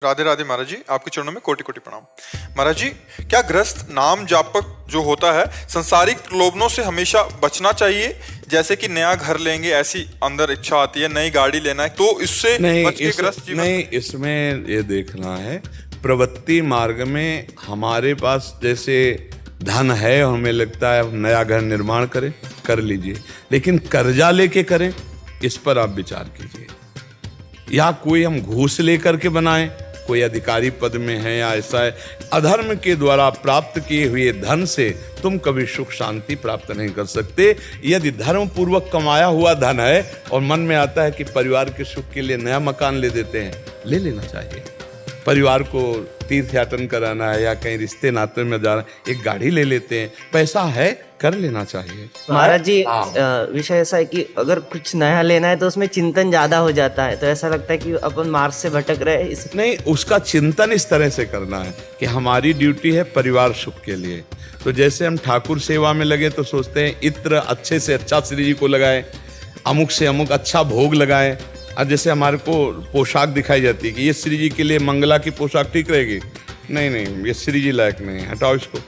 राधे राधे महाराज जी, आपके चरणों में कोटि कोटि प्रणाम। महाराज जी, क्या गृहस्थ नाम जापक जो होता है संसारिक प्रलोभनों से हमेशा बचना चाहिए? जैसे कि नया घर लेंगे ऐसी अंदर इच्छा आती है, नई गाड़ी लेना है, तो इससे बच के गृहस्थ जीवन। नहीं, इसमें ये देखना है प्रवृत्ति मार्ग में हमारे पास जैसे धन है और हमें लगता है नया घर निर्माण करें, कर लीजिए, लेकिन कर्जा लेके करें, इस पर आप विचार कीजिए। या कोई हम घूस लेकर के बनाएं, कोई अधिकारी पद में है या ऐसा है, अधर्म के द्वारा प्राप्त किए हुए धन से तुम कभी सुख शांति प्राप्त नहीं कर सकते। यदि धर्म पूर्वक कमाया हुआ धन है और मन में आता है कि परिवार के सुख के लिए नया मकान ले देते हैं, ले लेना चाहिए। परिवार को तीर्थ यात्रा कराना है या कहीं रिश्ते नाते में जाना, एक गाड़ी ले लेते हैं, पैसा है, कर लेना चाहिए। महाराज जी, विषय ऐसा है कि अगर कुछ नया लेना है तो उसमें चिंतन ज्यादा हो जाता है, तो ऐसा लगता है कि अपन मार्ग से भटक रहे हैं। नहीं, उसका चिंतन इस तरह से करना है कि हमारी ड्यूटी है परिवार सुख के लिए। तो जैसे हम ठाकुर सेवा में लगे तो सोचते हैं इत्र अच्छे से अच्छा श्री जी को लगाएं, अमुक से अमुक अच्छा भोग लगाएं। और जैसे हमारे को पोशाक दिखाई जाती है कि ये श्री जी के लिए मंगला की पोशाक ठीक रहेगी, नहीं नहीं ये श्री जी लायक नहीं है, हटाओ इसको,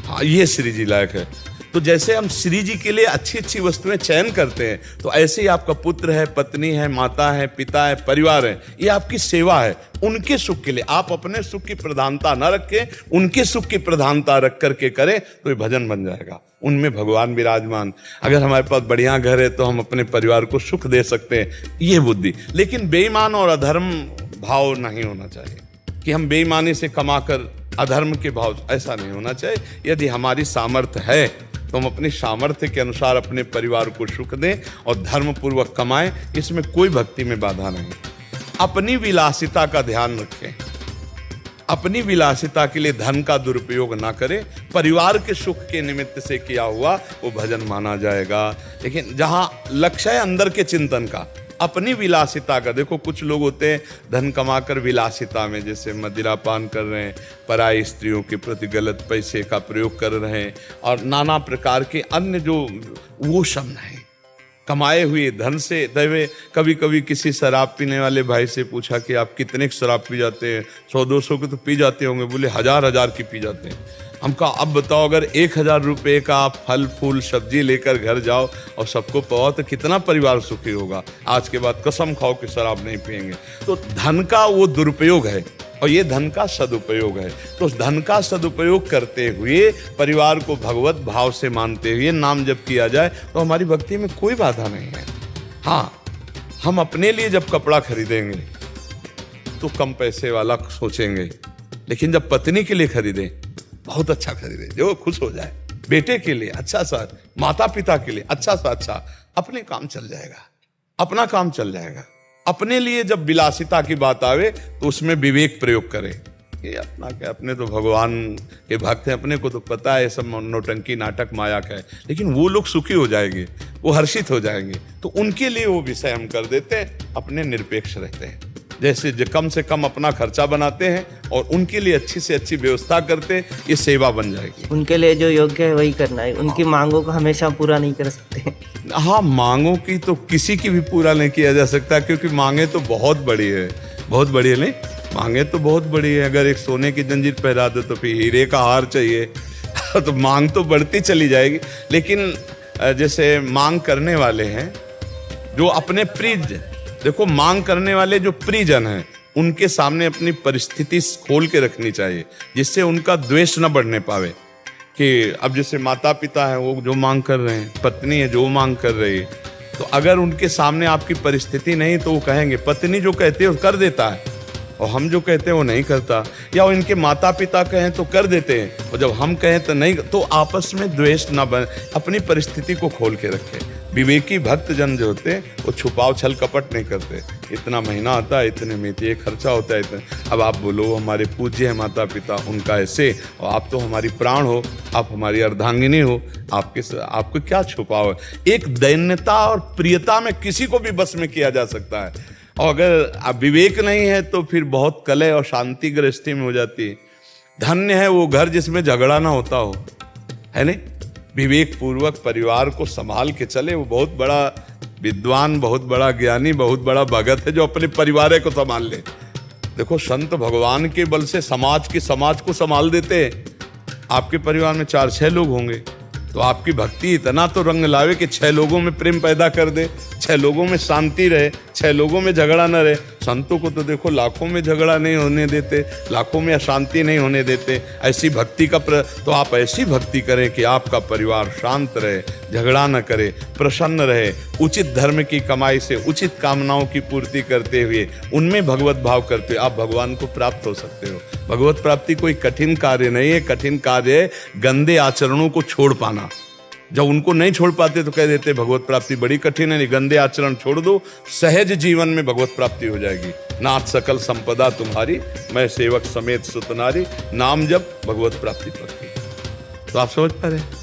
हाँ ये श्री जी लायक है। तो जैसे हम श्री जी के लिए अच्छी अच्छी वस्तुएं चयन करते हैं, तो ऐसे ही आपका पुत्र है, पत्नी है, माता है, पिता है, परिवार है, ये आपकी सेवा है। उनके सुख के लिए आप अपने सुख की प्रधानता न रखें, उनके सुख की प्रधानता रख करके करें, तो ये भजन बन जाएगा। उनमें भगवान विराजमान। अगर हमारे पास बढ़िया घर है तो हम अपने परिवार को सुख दे सकते हैं, ये बुद्धि। लेकिन बेईमान और अधर्म भाव नहीं होना चाहिए कि हम बेईमानी से कमाकर अधर्म के भाव, ऐसा नहीं होना चाहिए। यदि हमारी सामर्थ्य है तो हम अपनी सामर्थ्य के अनुसार अपने परिवार को सुख दें और धर्म पूर्वक कमाएं, इसमें कोई भक्ति में बाधा नहीं। अपनी विलासिता का ध्यान रखें, अपनी विलासिता के लिए धन का दुरुपयोग ना करें। परिवार के सुख के निमित्त से किया हुआ वो भजन माना जाएगा। लेकिन जहां लक्ष्य है अंदर के चिंतन का, अपनी विलासिता का, देखो कुछ लोग होते हैं धन कमाकर विलासिता में, जैसे मदिरा पान कर रहे हैं, पराई स्त्रियों के प्रति गलत पैसे का प्रयोग कर रहे हैं, और नाना प्रकार के अन्य जो वो सब नहीं, कमाए हुए धन से दैवे। कभी कभी किसी शराब पीने वाले भाई से पूछा कि आप कितने की शराब पी जाते हैं? 100-200 की तो पी जाते होंगे। बोले 1000 की पी जाते हैं। हम कहा अब बताओ, अगर 1000 रुपये का आप फल फूल सब्जी लेकर घर जाओ और सबको पाओ तो कितना परिवार सुखी होगा। आज के बाद कसम खाओ कि शराब नहीं पिएंगे। तो धन का वो दुरुपयोग है और ये धन का सदुपयोग है। तो उस धन का सदुपयोग करते हुए परिवार को भगवत भाव से मानते हुए नाम जप किया जाए तो हमारी भक्ति में कोई बाधा नहीं है। हाँ, हम अपने लिए जब कपड़ा खरीदेंगे तो कम पैसे वाला सोचेंगे, लेकिन जब पत्नी के लिए खरीदें बहुत अच्छा खरीदें जो खुश हो जाए, बेटे के लिए अच्छा सा, माता पिता के लिए अच्छा सा अच्छा, अपने काम चल जाएगा, अपना काम चल जाएगा। अपने लिए जब विलासिता की बात आवे तो उसमें विवेक प्रयोग करें। ये अपना क्या, अपने तो भगवान के भक्त हैं, अपने को तो पता है सब नौटंकी नाटक माया का है, लेकिन वो लोग सुखी हो जाएंगे, वो हर्षित हो जाएंगे, तो उनके लिए वो विषय हम कर देते हैं, अपने निरपेक्ष रहते हैं। जैसे कम से कम अपना खर्चा बनाते हैं और उनके लिए अच्छी से अच्छी व्यवस्था करते हैं, ये सेवा बन जाएगी। उनके लिए जो योग्य है वही करना है, उनकी मांगों को हमेशा पूरा नहीं कर सकते। हाँ, मांगों की तो किसी की भी पूरा नहीं किया जा सकता, क्योंकि मांगे तो बहुत बड़ी है, बहुत बड़ी है। नहीं, मांगे तो बहुत बड़ी है। अगर एक सोने की जंजीर पहरा दो तो फिर हीरे का हार चाहिए तो मांग तो बढ़ती चली जाएगी। लेकिन जैसे मांग करने वाले हैं जो अपने प्रिय, देखो मांग करने वाले जो प्रियजन हैं उनके सामने अपनी परिस्थिति खोल के रखनी चाहिए, जिससे उनका द्वेष न बढ़ने पावे। कि अब जैसे माता पिता है वो जो मांग कर रहे हैं, पत्नी है जो मांग कर रही है, तो अगर उनके सामने आपकी परिस्थिति नहीं तो वो कहेंगे, पत्नी जो कहती है वो कर देता है और हम जो कहते हैं वो नहीं करता, या इनके माता पिता कहें तो कर देते हैं और जब हम कहें तो नहीं। तो आपस में द्वेष न बने, अपनी परिस्थिति को खोल के रखें। विवेकी भक्त जन जो होते हैं वो छुपाव छल कपट नहीं करते। इतना महीना आता है, इतने में ये खर्चा होता है, इतना। अब आप बोलो हमारे पूज्य हैं माता पिता, उनका ऐसे, और आप तो हमारी प्राण हो, आप हमारी अर्धांगिनी हो, आपको क्या छुपाव है। एक दैन्यता और प्रियता में किसी को भी बस में किया जा सकता है, और अगर विवेक नहीं है तो फिर बहुत कलह और शांति गृहस्थी में हो जाती है। धन्य है वो घर जिसमें झगड़ा ना होता हो, है नहीं। विवेक पूर्वक परिवार को संभाल के चले, वो बहुत बड़ा विद्वान, बहुत बड़ा ज्ञानी, बहुत बड़ा भगत है जो अपने परिवार को संभाल ले। देखो, संत भगवान के बल से समाज को संभाल देते हैं। आपके परिवार में 4-6 लोग होंगे, तो आपकी भक्ति इतना तो रंग लावे कि 6 लोगों में प्रेम पैदा कर दे, 6 लोगों में शांति रहे, 6 लोगों में झगड़ा न रहे। संतों को तो देखो लाखों में झगड़ा नहीं होने देते, लाखों में अशांति नहीं होने देते। ऐसी भक्ति का तो आप ऐसी भक्ति करें कि आपका परिवार शांत रहे, झगड़ा न करे, प्रसन्न रहे, उचित धर्म की कमाई से उचित कामनाओं की पूर्ति करते हुए उनमें भगवत भाव करते हुए आप भगवान को प्राप्त हो सकते हो। भगवत प्राप्ति कोई कठिन कार्य नहीं है। कठिन कार्य है गंदे आचरणों को छोड़ पाना। जब उनको नहीं छोड़ पाते तो कह देते भगवत प्राप्ति बड़ी कठिन है। गंदे आचरण छोड़ दो, सहज जीवन में भगवत प्राप्ति हो जाएगी। नाथ सकल संपदा तुम्हारी, मैं सेवक समेत सुतनारी, नाम जप भगवत प्राप्ति पक्की। तो आप समझ पा रहे हैं।